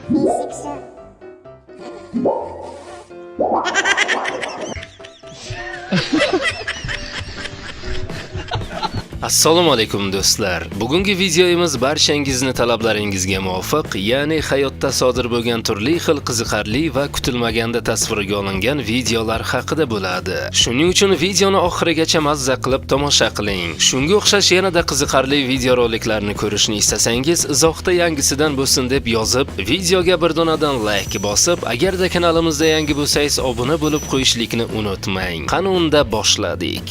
B6. Assalomu alaykum do'stlar. Bugungi videomiz barchangizni talablaringizga muvofiq, ya'ni hayotda sodir bo'lgan turli xil qiziqarli va kutilmaganda tasvirga olingan videolar haqida bo'ladi. Shuning uchun videoni oxirigacha mazza qilib tomosha qiling. Shunga o'xshash yanada qiziqarli videoroliklarni ko'rishni istasangiz, izohda yangisidan bo'lsin deb yozib, videoga bir donadan like bosib, agarda kanalimizda yangi bo'lsangiz obuna bo'lib qo'yishlikni unutmang. Qani unda boshladik.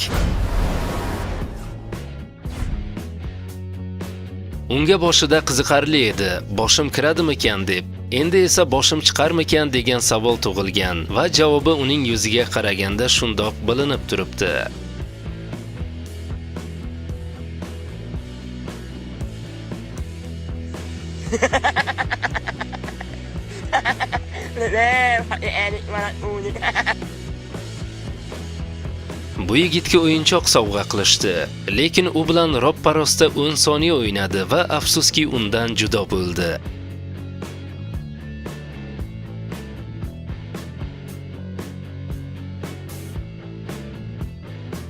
Unga boshida qiziqarli edi, boshim kiradimikan deb, endi esa boshim chiqarmikan degan savol tug'ilgan va javobi uning yuziga qaraganda shundoq bilinib turibdi. Bu yigitga o'yinchoq sovg'a qilishdi, lekin u bilan roppa-rosta 10 soniya o'ynadi va afsuski undan judo bo'ldi.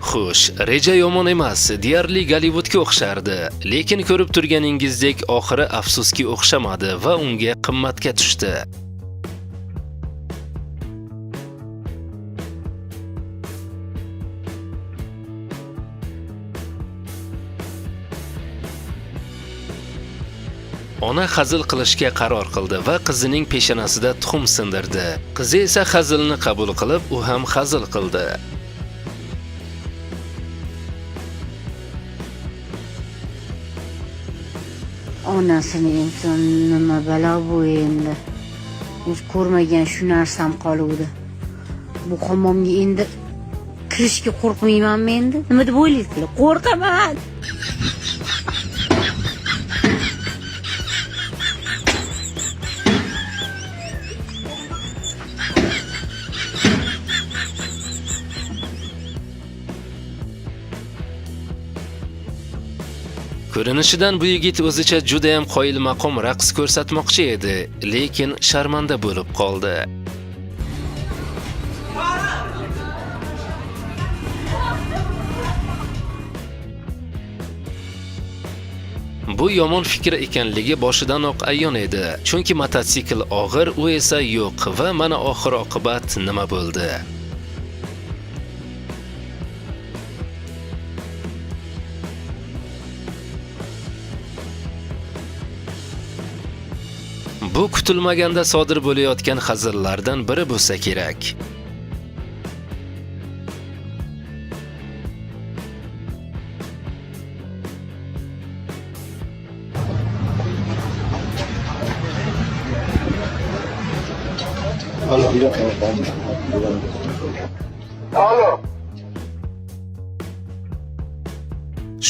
Xo'sh, reja yomon emas, deyarli Gollivudga o'xshardi, lekin ko'rib turganingizdek oxiri afsuski o'xshamadi va unga qimmatga tushdi. Ona hazil qilishga qaror qildi va qizining peshonasida tuxum sindirdi. Qizi esa hazilni qabul qilib, u ham hazil qildi. Onasini inson nima balo bu endi. O'z ko'rmagan shu narsam qoluvdi. Bu hammomga endi kirishga qo'rqmaymanmi endi? Nima deb o'ylaysizlar? Qo'rqaman. Ko'rinishidan bu yigit o'zicha juda ham qoyilmaqom raqs ko'rsatmoqchi edi, lekin sharmanda bo'lib qoldi. Bu yomon fikr ekanligi boshidanoq ayon edi, chunki mototsikl og'ir, u esa yo'q va mana oxir oqibat nima bo'ldi? Bu kutilmaganda sodir bo'layotgan hazillardan biri bo'lsa kerak.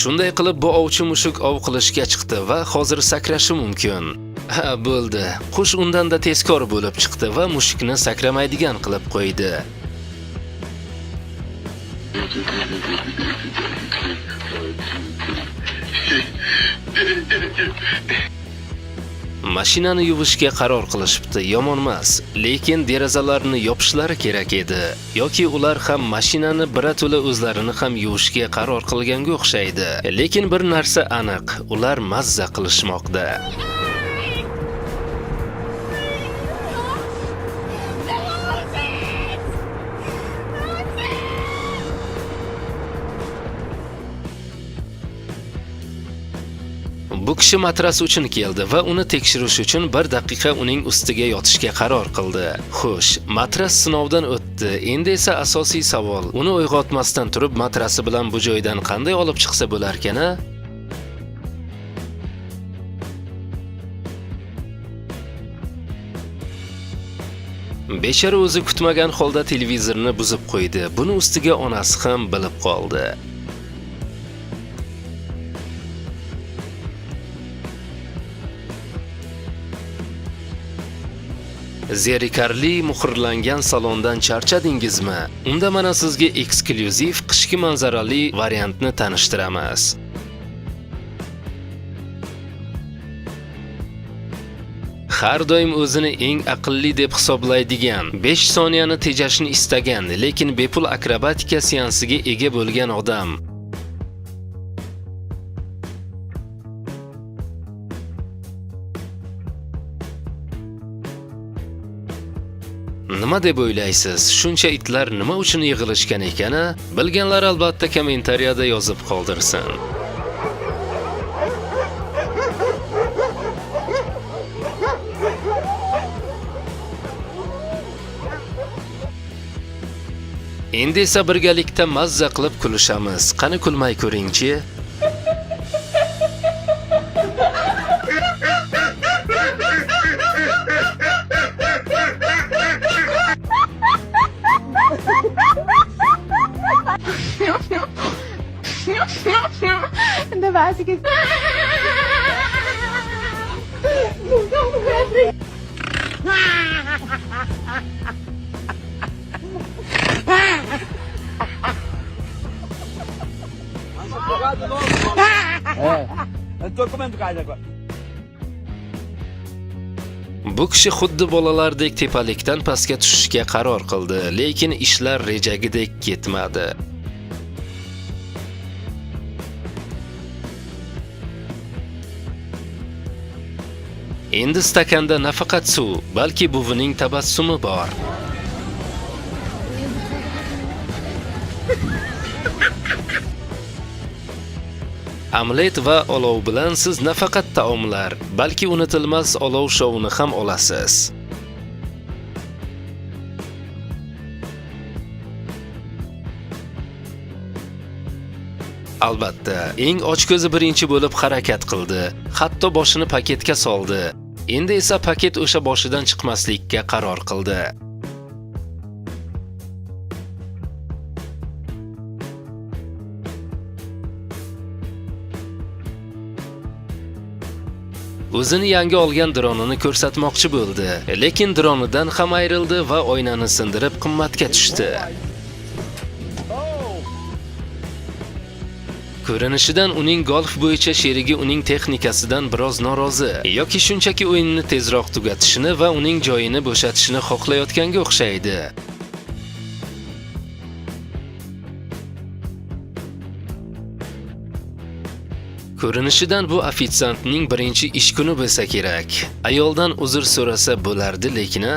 Shunday qilib bu ovchi mushuk ov qilishga chiqdi va hozir sakrashi mumkin. Ha, bo'ldi. Qush undan-da tezkor bo'lib chiqdi va mushukni sakramaydigan qilib qo'ydi. Mashinani yuvishga qaror qilishibdi, yomon emas, lekin derazalarni yopishlari kerak edi. Yoki ular ham mashinani birato'la o'zlarini ham yuvishga qaror qilganga o'xshaydi. Lekin bir narsa aniq, ular mazza qilishmoqda. Bu kishi matras uchun keldi va uni tekshirish uchun 1 daqiqa uning ustiga yotishga qaror qildi. Xo'sh, matras sinovdan o'tdi. Endi esa asosiy savol, uni uyg'otmasdan turib matrasi bilan bu joydan qanday olib chiqsa bo'larkan-a? Bechara o'zi kutmagan holda televizorni buzib qo'ydi. Buni ustiga onasi ham bilib qoldi. Zerikarli muhrlangan salondan charchadingizmi? Unda mana sizga eksklyuziv qishki manzarali variantni tanishtiramiz. 5 har doim o'zini eng aqlli deb hisoblaydigan, 5 soniyani tejashni istagan, lekin bepul akrobatika seansiga ega bo'lgan odam. Nima deb o'ylaysiz? Shuncha itlar nima uchun yig'ilishgan ekani? Bilganlar albatta kommentariyada yozib qoldirsin. Endi esa birgalikda mazza qilib kulishamiz. Qani kulmay ko'ringchi. ده بس كده انتوا كمان انتوا قاعدين بقى Bu kishi xuddi bolalardek tepalikdan pastga tushishga qaror qildi, lekin ishlar rejagidek ketmadi. Endi stakanda nafaqat suv, balki buvining tabassumi bor. Omlet va olov bilan siz nafaqat taomlar, balki unutilmas olov shouni ham olasiz. Albatta, eng ochko'zi birinchi bo'lib harakat qildi, hatto boshini paketga soldi. Endi esa paket o'sha boshidan chiqmaslikka qaror qildi. O'zini yangi olgan dronini ko'rsatmoqchi bo'ldi, lekin dronidan ham ayrildi va oynani sindirib qimmatga tushdi. Ko'rinishidan uning golf bo'yicha sherigi uning texnikasidan biroz norozi yoki shunchaki o'yinni tezroq tugatishini va uning joyini bo'shatishni xohlayotganga o'xshaydi. Ko'rinishidan bu ofitsiantning birinchi ish kuni bo'lsa kerak. Ayoldan uzr so'rasa bo'lardi, lekin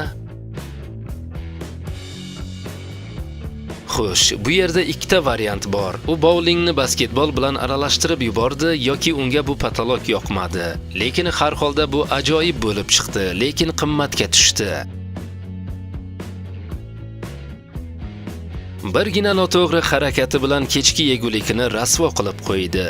Xo'sh, bu yerda ikkita variant bor. U bowlingni basketbol bilan aralashtirib yubordi yoki unga bu patolog yoqmadi. Lekin har holda bu ajoyib bo'lib chiqdi, lekin qimmatga tushdi. Birgina noto'g'ri harakati bilan kechki yegulikni rasvo qilib qo'ydi.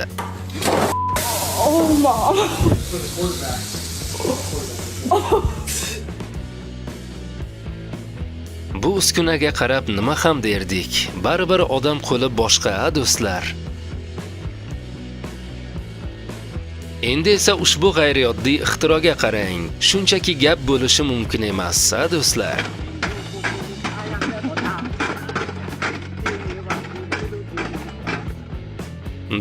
Bu uskunaga qarab nima ham derdik? Baribir odam qo'li boshqa, do'stlar. Endi esa ushbu g'ayrioddiy ixtiroga qarang. Shunchaki gap bo'lishi mumkin emas, do'stlar.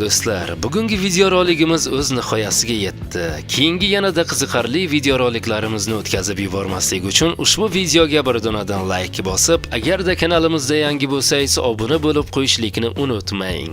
Do'stlar, bugungi videorolikimiz o'z nihoyasiga yetdi. Keyingi yanada qiziqarli videoroliklarimizni o'tkazib yubormaslik uchun ushbu videoga bir donadan like bosib, agarda kanalimizda yangi bo'lsangiz obuna bo'lib qo'yishlikni unutmang.